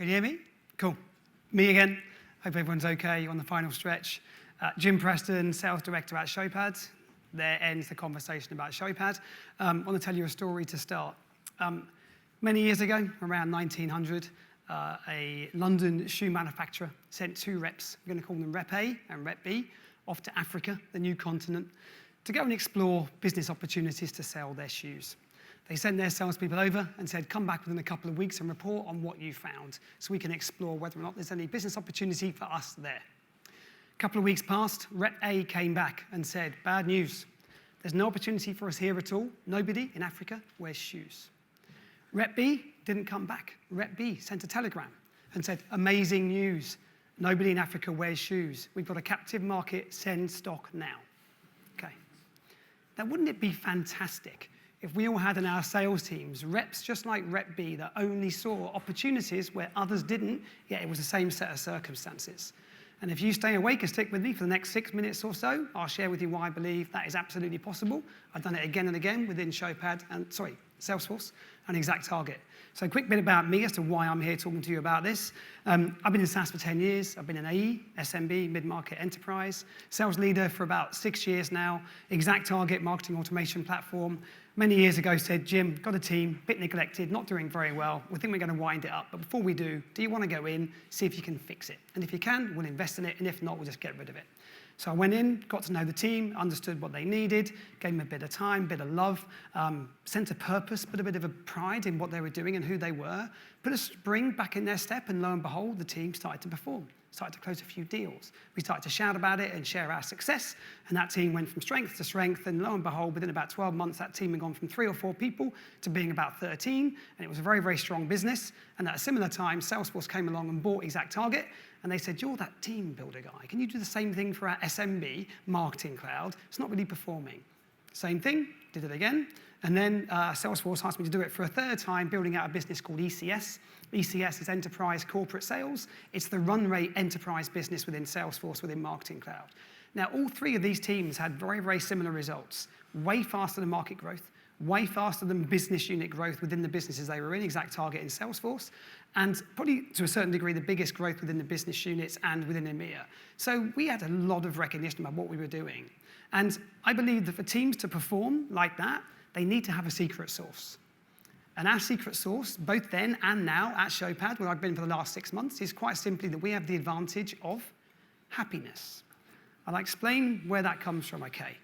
Can you hear me? Cool. Me again. Hope everyone's okay on the final stretch. Jim Preston, Sales Director at Showpad. There ends the conversation about Showpad. I want to tell you a story to start. Many years ago, around 1900, a London shoe manufacturer sent two reps, we're going to call them Rep A and Rep B, off to Africa, the new continent, to go and explore business opportunities to sell their shoes. They sent their salespeople over and said, come back within a couple of weeks and report on what you found so we can explore whether or not there's any business opportunity for us there. A couple of weeks passed, Rep A came back and said, bad news. There's no opportunity for us here at all. Nobody in Africa wears shoes. Rep B didn't come back. Rep B sent a telegram and said, amazing news. Nobody in Africa wears shoes. We've got a captive market, send stock now. Okay. Now, wouldn't it be fantastic if we all had in our sales teams reps just like Rep B that only saw opportunities where others didn't, yet it was the same set of circumstances? And if you stay awake and stick with me for the next 6 minutes or so, I'll share with you why I believe that is absolutely possible. I've done it again and again within Salesforce and Exact Target. So a quick bit about me as to why I'm here talking to you about this. I've been in SaaS for 10 years. I've been in AE, SMB, mid-market enterprise, sales leader for about 6 years now, Exact Target marketing automation platform. Many years ago said, Jim, got a team, bit neglected, not doing very well. We think we're going to wind it up. But before we do you want to go in, see if you can fix it? And if you can, we'll invest in it. And if not, we'll just get rid of it. So I went in, got to know the team, understood what they needed, gave them a bit of time, a bit of love, sense of purpose, put a bit of a pride in what they were doing and who they were, put a spring back in their step, and lo and behold, the team started to perform, started to close a few deals. We started to shout about it and share our success, and that team went from strength to strength, and lo and behold, within about 12 months, that team had gone from 3 or 4 people to being about 13, and it was a very, very strong business. And at a similar time, Salesforce came along and bought Exact Target, and they said, you're that team builder guy. Can you do the same thing for our SMB marketing cloud? It's not really performing. Same thing, did it again. And then Salesforce asked me to do it for a third time, building out a business called ECS. ECS is Enterprise Corporate Sales. It's the run rate enterprise business within Salesforce, within Marketing Cloud. Now, all 3 of these teams had very, very similar results. Way faster than market growth, way faster than business unit growth within the businesses they were in, Exact Target and Salesforce, and probably to a certain degree the biggest growth within the business units and within EMEA. So we had a lot of recognition about what we were doing. And I believe that for teams to perform like that, they need to have a secret sauce. And our secret sauce, both then and now at Showpad, where I've been for the last 6 months, is quite simply that we have the advantage of happiness. I'll explain where that comes from, okay?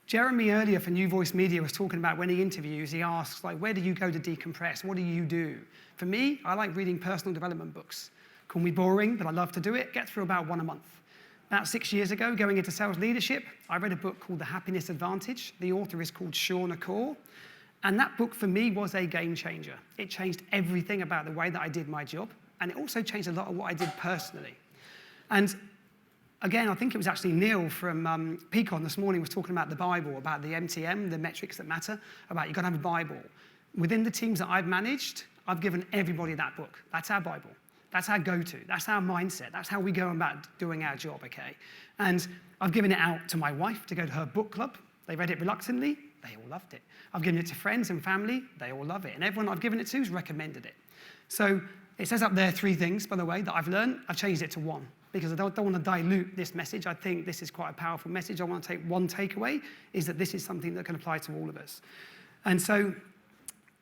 Jeremy earlier for New Voice Media was talking about when he interviews, he asks, like, where do you go to decompress? What do you do? For me, I like reading personal development books. Call me boring, but I love to do it. Get through about 1 a month. About 6 years ago, going into sales leadership, I read a book called The Happiness Advantage. The author is called Sean Acor. And that book, for me, was a game changer. It changed everything about the way that I did my job, and it also changed a lot of what I did personally. And again, I think it was actually Neil from Peakon this morning was talking about the Bible, about the MTM, the metrics that matter, about you've got to have a Bible. Within the teams that I've managed, I've given everybody that book. That's our Bible. That's our go-to. That's our mindset. That's how we go about doing our job, okay? And I've given it out to my wife to go to her book club. They read it reluctantly. They all loved it. I've given it to friends and family. They all love it. And everyone I've given it to has recommended it. So it says up there 3 things, by the way, that I've learned. I've changed it to 1 because I don't want to dilute this message. I think this is quite a powerful message. I want to take 1 takeaway, is that this is something that can apply to all of us. And so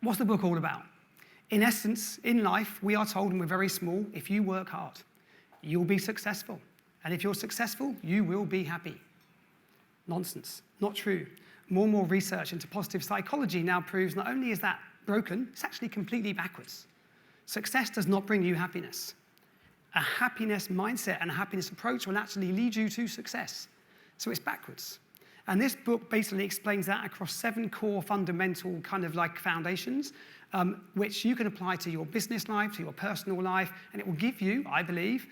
what's the book all about? In essence, in life, we are told, and we're very small, if you work hard, you'll be successful. And if you're successful, you will be happy. Nonsense. Not true. More and more research into positive psychology now proves not only is that broken, it's actually completely backwards. Success does not bring you happiness. A happiness mindset and a happiness approach will actually lead you to success. So it's backwards. And this book basically explains that across 7 core fundamental kind of like foundations, which you can apply to your business life, to your personal life, and it will give you, I believe,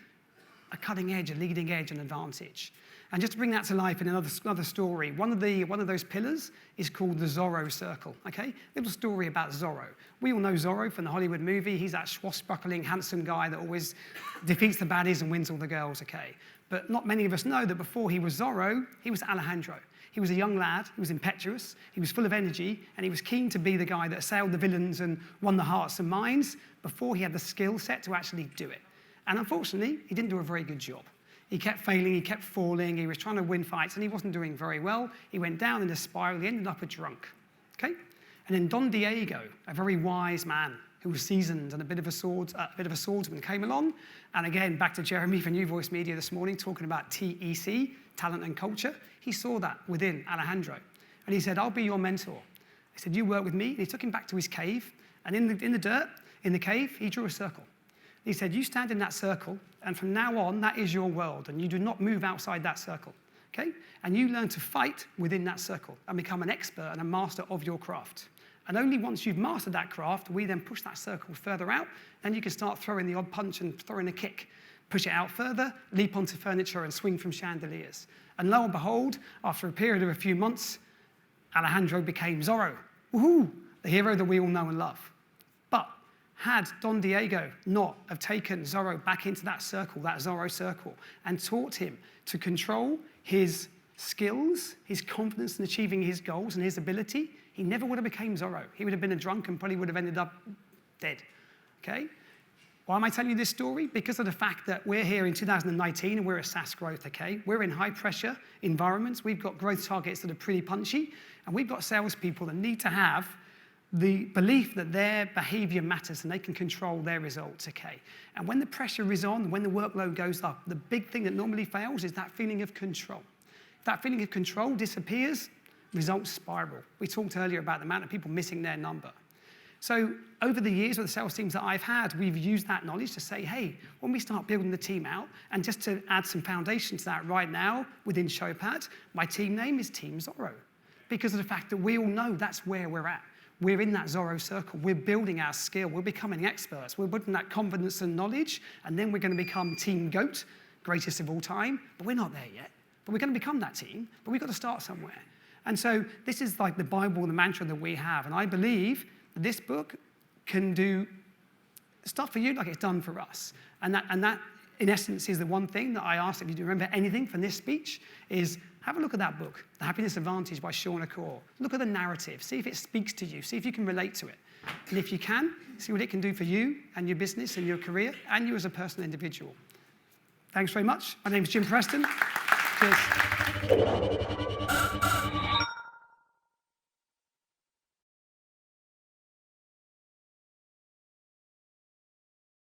a cutting edge, a leading edge, an advantage. And just to bring that to life in another story, one of those pillars is called the Zorro Circle, okay? Little story about Zorro. We all know Zorro from the Hollywood movie. He's that swashbuckling, handsome guy that always defeats the baddies and wins all the girls, okay? But not many of us know that before he was Zorro, he was Alejandro. He was a young lad, he was impetuous, he was full of energy, and he was keen to be the guy that assailed the villains and won the hearts and minds before he had the skill set to actually do it. And unfortunately, he didn't do a very good job. He kept failing, he kept falling, he was trying to win fights, and he wasn't doing very well. He went down in a spiral, he ended up a drunk, okay? And then Don Diego, a very wise man who was seasoned and a bit of a swordsman, came along. And again, back to Jeremy from New Voice Media this morning, talking about TEC, talent and culture. He saw that within Alejandro. And he said, I'll be your mentor. He said, you work with me. And he took him back to his cave. And in the dirt, in the cave, he drew a circle. He said, you stand in that circle, and from now on, that is your world. And you do not move outside that circle. Okay? And you learn to fight within that circle and become an expert and a master of your craft. And only once you've mastered that craft, we then push that circle further out, then you can start throwing the odd punch and throwing a kick. Push it out further, leap onto furniture and swing from chandeliers. And lo and behold, after a period of a few months, Alejandro became Zorro. Woohoo! The hero that we all know and love. But had Don Diego not have taken Zorro back into that circle, that Zorro Circle, and taught him to control his skills, his confidence in achieving his goals and his ability, he never would have become Zorro. He would have been a drunk and probably would have ended up dead, okay? Why am I telling you this story? Because of the fact that we're here in 2019 and we're a SaaS growth, okay? We're in high pressure environments. We've got growth targets that are pretty punchy, and we've got salespeople that need to have the belief that their behavior matters and they can control their results, okay? And when the pressure is on, when the workload goes up, the big thing that normally fails is that feeling of control. If that feeling of control disappears, results spiral. We talked earlier about the amount of people missing their number. So over the years with the sales teams that I've had, we've used that knowledge to say, hey, when we start building the team out, and just to add some foundation to that right now within Showpad, my team name is Team Zorro, because of the fact that we all know that's where we're at. We're in that Zorro Circle. We're building our skill. We're becoming experts. We're building that confidence and knowledge, and then we're going to become Team GOAT, greatest of all time. But we're not there yet. But we're going to become that team, but we've got to start somewhere. And so this is like the Bible, the mantra that we have. And I believe that this book can do stuff for you like it's done for us. And that, in essence, is the one thing that I asked, if you remember anything from this speech, is have a look at that book, The Happiness Advantage by Sean Accor. Look at the narrative. See if it speaks to you. See if you can relate to it. And if you can, see what it can do for you and your business and your career and you as a personal individual. Thanks very much. My name is Jim Preston. Cheers.